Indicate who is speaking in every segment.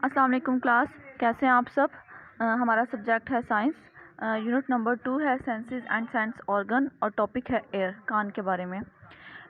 Speaker 1: अस्सलाम वालेकुम क्लास, कैसे हैं आप सब। हमारा सब्जेक्ट है साइंस। यूनिट नंबर 2 है सेंसेस एंड सेंस ऑर्गन और टॉपिक है एयर, कान के बारे में।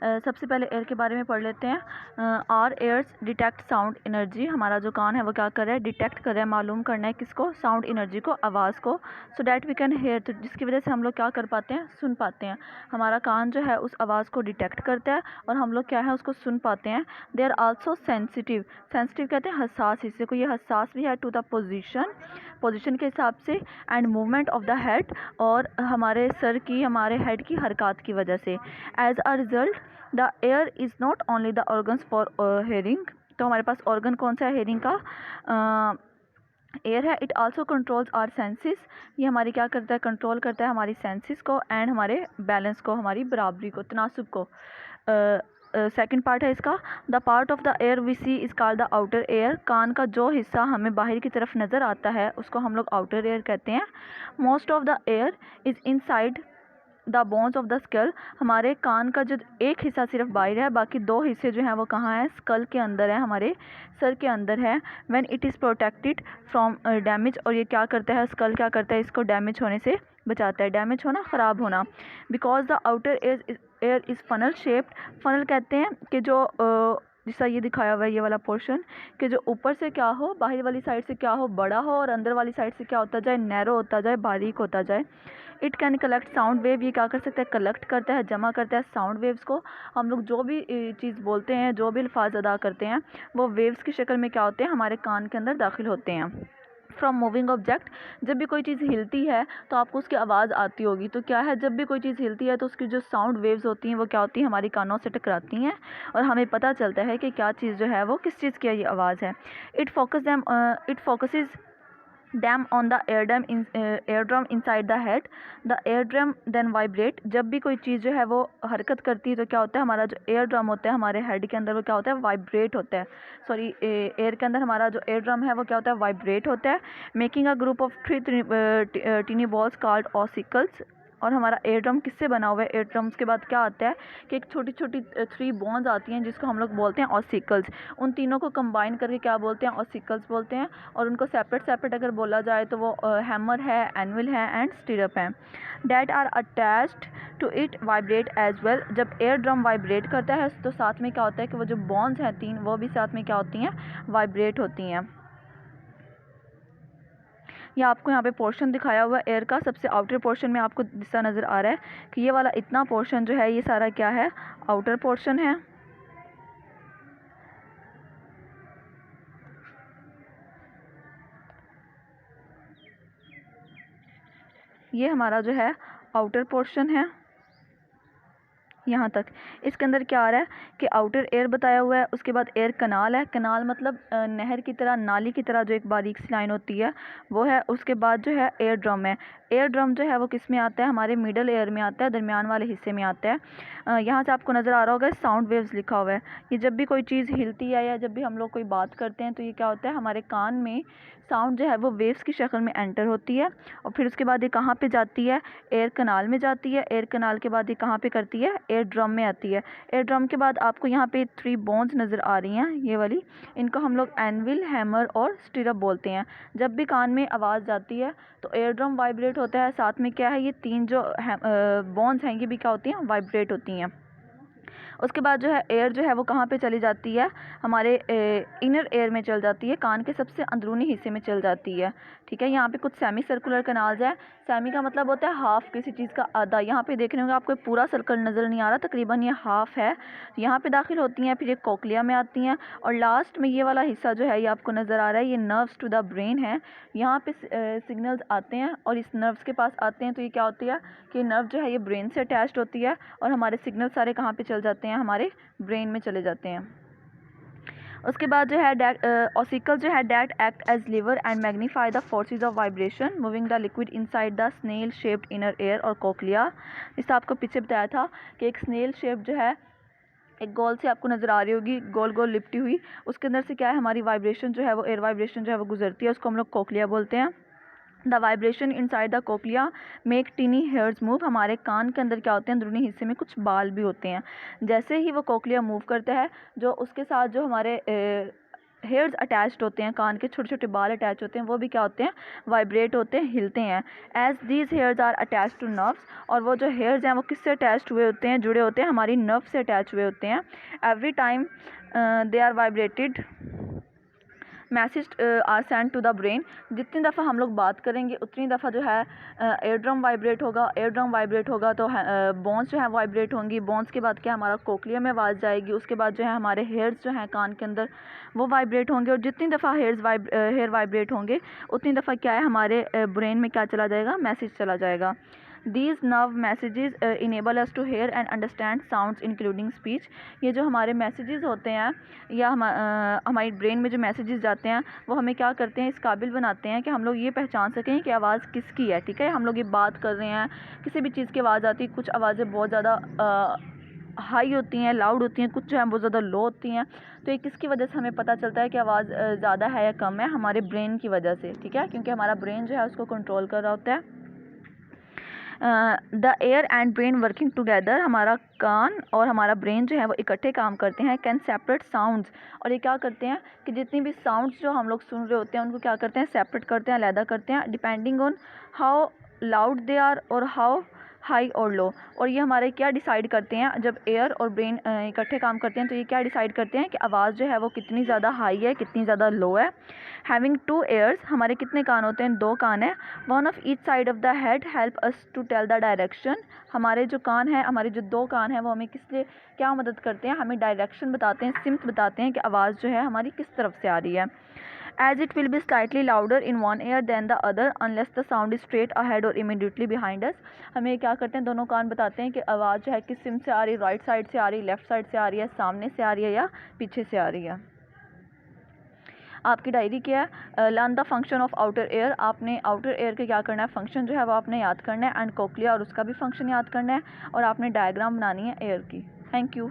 Speaker 1: सबसे पहले एयर के बारे में पढ़ लेते हैं। Our ears detect sound energy. हमारा जो कान है वो क्या कर रहा है, डिटेक्ट कर रहा है, मालूम करना है किसको, साउंड एनर्जी को, आवाज़ को। So that we can hear, तो जिसकी वजह से हम लोग क्या कर पाते हैं, सुन पाते हैं। हमारा कान जो है उस आवाज़ को डिटेक्ट करता है और हम लोग क्या है उसको सुन पाते हैं। They are also sensitive. Sensitive कहते हैं हसास हिस्से को, ये हसास भी है टू द पोजीशन के हिसाब से and movement of the head, और हमारे सर की, हमारे हेड की हरकत की वजह से। As a result the ear is not only the organs for hearing. तो हमारे पास ऑर्गन कौन सा है हेयरिंग का, एयर है। It also controls our senses. ये हमारी क्या करता है, कंट्रोल करता है हमारी सेंसेस को एंड हमारे बैलेंस को, हमारी बराबरी को, तनासुब को। सेकंड पार्ट है इसका, the part of the ear we see is called the outer ear. कान का जो हिस्सा हमें बाहर की तरफ नज़र आता है उसको हम लोग आउटर एयर कहते हैं। Most of the ear is inside the bones of the skull. हमारे कान का जो एक हिस्सा सिर्फ बाहर है, बाकी दो हिस्से जो हैं वो कहाँ हैं, स्कल के अंदर है, हमारे सर के अंदर है। When it is protected from damage, और ये क्या करता है, स्कल क्या करता है, इसको डैमेज होने से बचाता है, डैमेज होना, ख़राब होना। Because the outer air is funnel shaped. Funnel कहते हैं कि जो जैसा ये दिखाया हुआ है ये वाला पोर्शन, कि जो ऊपर से क्या हो, बाहर वाली साइड से क्या हो, बड़ा हो, और अंदर वाली साइड से क्या होता जाए, नैरो होता जाए, बारीक होता जाए। It can collect sound wave. ये क्या कर सकता है, कलेक्ट करता है, जमा करता है साउंड वेव्स को। हम लोग जो भी चीज़ बोलते हैं, जो भी अल्फाज अदा करते हैं, वो वेव्स की शक्ल में क्या होते हैं, हमारे कान के अंदर दाखिल होते हैं। फ्रॉम मूविंग ऑब्जेक्ट, जब भी कोई चीज़ हिलती है तो आपको उसकी आवाज़ आती होगी। तो क्या है, जब भी कोई चीज़ हिलती है तो उसकी जो साउंड वेव्स होती हैं वो क्या होती हैं, हमारी कानों से टकराती हैं और हमें पता चलता है कि क्या चीज़ जो है वो किस चीज़ की ये आवाज़ है। It focuses them on the ear drum inside the head. The ear drum then vibrate. जब भी कोई चीज़ जो है वो हरकत करती है तो क्या होता है, हमारा जो एयर ड्रम होता है हमारे हेड के अंदर वो क्या होता है, वाइब्रेट होता है। सॉरी, एयर के अंदर हमारा जो एयर ड्रम है वो क्या होता है, वाइब्रेट होता है। Making a group of three tiny balls called ossicles. और हमारा एयर ड्रम किससे बना हुआ है, एयर ड्रम्स के बाद क्या आता है कि एक छोटी छोटी 3 बोन्स आती हैं जिसको हम लोग बोलते हैं ऑसिकल्स। उन तीनों को कंबाइन करके क्या बोलते हैं, ऑसिकल्स बोलते हैं। और उनको सेपरेट अगर बोला जाए तो वो हैमर है, एनविल है एंड स्टिरअप है। That are attached to it vibrate as well. जब एयर ड्रम वाइब्रेट करता है तो साथ में क्या होता है कि वो जो बोन्स हैं 3, वो भी साथ में क्या होती हैं, वाइब्रेट होती हैं। ये आपको यहाँ पे पोर्शन दिखाया हुआ है एयर का। सबसे आउटर पोर्शन में आपको दिशा नज़र आ रहा है कि ये वाला इतना पोर्शन जो है ये सारा क्या है, आउटर पोर्शन है। ये हमारा जो है आउटर पोर्शन है यहाँ तक। इसके अंदर क्या आ रहा है कि आउटर एयर बताया हुआ है, उसके बाद एयर कनाल है। कनाल मतलब नहर की तरह, नाली की तरह जो एक बारीक सी लाइन होती है वो है। उसके बाद जो है एयर ड्रम है। एयर ड्रम जो है वो किस में आता है, हमारे मिडल एयर में आता है, दरमियान वाले हिस्से में आता है। यहाँ से आपको नज़र आ रहा होगा साउंड वेव्स लिखा हुआ है। ये जब भी कोई चीज़ हिलती है या जब भी हम लोग कोई बात करते हैं तो ये क्या होता है, हमारे कान में साउंड जो है वो वेव्स की शक्ल में एंटर होती है। और फिर उसके बाद ये कहाँ पे जाती है, एयर कनाल में जाती है। एयर कनाल के बाद ये कहाँ पे करती है, एयर ड्रम में आती है। एयर ड्रम के बाद आपको यहाँ पे 3 बोन्स नज़र आ रही हैं, ये वाली। इनको हम लोग एनविल, हैमर और स्टिरअप बोलते हैं। जब भी कान में आवाज़ जाती है तो एयर ड्रम वाइब्रेट होता है, साथ में क्या है, ये 3 जो बोन्स हैं ये भी क्या होती हैं, वाइब्रेट होती हैं। उसके बाद जो है एयर जो है वो कहाँ पे चली जाती है, हमारे इनर एयर में चल जाती है, कान के सबसे अंदरूनी हिस्से में चल जाती है। ठीक है, यहाँ पे कुछ सेमी सर्कुलर कनाल्स है। सेमी का मतलब होता है हाफ, किसी चीज़ का आधा। यहाँ पे देखने होंगे आपको पूरा सर्कल नज़र नहीं आ रहा, तकरीबन ये हाफ है। यहाँ पे दाखिल होती हैं, फिर ये कोक्लिया में आती हैं, और लास्ट में ये वाला हिस्सा जो है ये आपको नज़र आ रहा है, ये नर्व्स टू द ब्रेन है। यहाँ पे सिग्नल्स आते हैं और इस नर्व्स के पास आते हैं तो ये क्या होती है कि नर्व जो है ये ब्रेन से अटैच्ड होती है और हमारे सिग्नल सारे कहाँ पे चल जाते हैं, हमारे ब्रेन में चले जाते हैं। उसके बाद जो है ऑसिकल जो है that act as lever and magnify the forces of vibration moving the liquid inside the snail shaped inner ear और कोक्लिया। इससे आपको पीछे बताया था कि एक स्नेल शेप जो है, एक गोल से आपको नज़र आ रही होगी, गोल गोल लिपटी हुई, उसके अंदर से क्या है, हमारी वाइब्रेशन जो है वो एयर वाइब्रेशन जो है वो गुजरती है, उसको हम लोग कोक्लिया बोलते हैं। The vibration inside the cochlea make tiny hairs move. हमारे कान के अंदर क्या होते हैं, अंदरूनी हिस्से में कुछ बाल भी होते हैं। जैसे ही वो कोक्लिया मूव करता है, जो उसके साथ जो हमारे हेयर्स अटैच्ड होते हैं, कान के छोटे छोटे बाल अटैच होते हैं, वो भी क्या होते हैं, वाइब्रेट होते हैं, हिलते हैं। As these hairs are attach to nerves, और वो जो हेयर्स हैं वो किससे अटैच्ड हुए होते हैं, जुड़े होते हैं, हमारी नर्व से अटैच हुए होते हैं। Every time they are vibrated message are send to the brain. जितनी दफ़ा हम लोग बात करेंगे उतनी दफ़ा जो है एयर ड्रम वाइब्रेट होगा, एयर ड्रम वाइब्रेट होगा तो बोन्स जो है वाइब्रेट होंगी, बोन्स के बाद क्या हमारा कोक्लिया में आवाज़ जाएगी, उसके बाद जो है हमारे हेयर्स जो हैं कान के अंदर वो वाइब्रेट होंगे, और जितनी दफ़ा हेयर वाइब्रेट होंगे उतनी दफ़ा क्या है हमारे ब्रेन में क्या चला जाएगा, मैसेज चला जाएगा। These nerve messages enable us to hear and understand sounds including speech। ये जो हमारे मैसेजेस होते हैं या हमारी ब्रेन में जो मैसेजेस जाते हैं वो हमें क्या करते हैं, इस काबिल बनाते हैं कि हम लोग ये पहचान सकें कि आवाज़ किसकी है। ठीक है, हम लोग ये बात कर रहे हैं, किसी भी चीज़ की आवाज़ आती है, कुछ आवाज़ें बहुत ज़्यादा हाई होती हैं, लाउड होती हैं, कुछ जो है बहुत ज़्यादा लो होती हैं, तो ये किसकी वजह से हमें पता चलता है कि आवाज़ ज़्यादा है या कम है, हमारे ब्रेन की वजह से। ठीक है, क्योंकि हमारा ब्रेन जो है उसको कंट्रोल कर रहा होता है। The air and brain working together, हमारा कान और हमारा ब्रेन जो है वो इकट्ठे काम करते हैं। कैन सेपरेट साउंड्स, और ये क्या करते हैं कि जितनी भी साउंड्स जो हम लोग सुन रहे होते हैं उनको क्या करते हैं, सेपरेट करते हैं, अलहदा करते हैं, depending on how loud they are और हाउ हाई और लो। और ये हमारे क्या डिसाइड करते हैं, जब एयर और ब्रेन इकट्ठे काम करते हैं तो ये क्या डिसाइड करते हैं कि आवाज़ जो है वो कितनी ज़्यादा हाई है, कितनी ज़्यादा लो है। हैविंग टू एयर्स, हमारे कितने कान होते हैं, 2 कान हैं। One of each side of the head help us to tell the direction, हमारे जो कान हैं, हमारे जो 2 कान हैं वो हमें किस लिए क्या मदद करते हैं, हमें डायरेक्शन बताते हैं, सिम्त बताते हैं कि आवाज़ जो है हमारी किस तरफ से आ रही है। As it will be slightly louder in one ear than the other unless the sound is straight ahead or immediately behind us। हमें क्या करते हैं, दोनों कान बताते हैं कि आवाज़ जो है किस सिम से आ रही है, राइट साइड से आ रही है, लेफ़्ट साइड से आ रही है, सामने से आ रही है या पीछे से आ रही है। आपकी डायरी क्या है, learn the function of outer air, आपने आउटर एयर के क्या करना है, फंक्शन जो है वो आपने याद करना है, एंड कोक्लिया और उसका भी फंक्शन याद करना है, और आपने डायग्राम बनानी है एयर की। Thank you.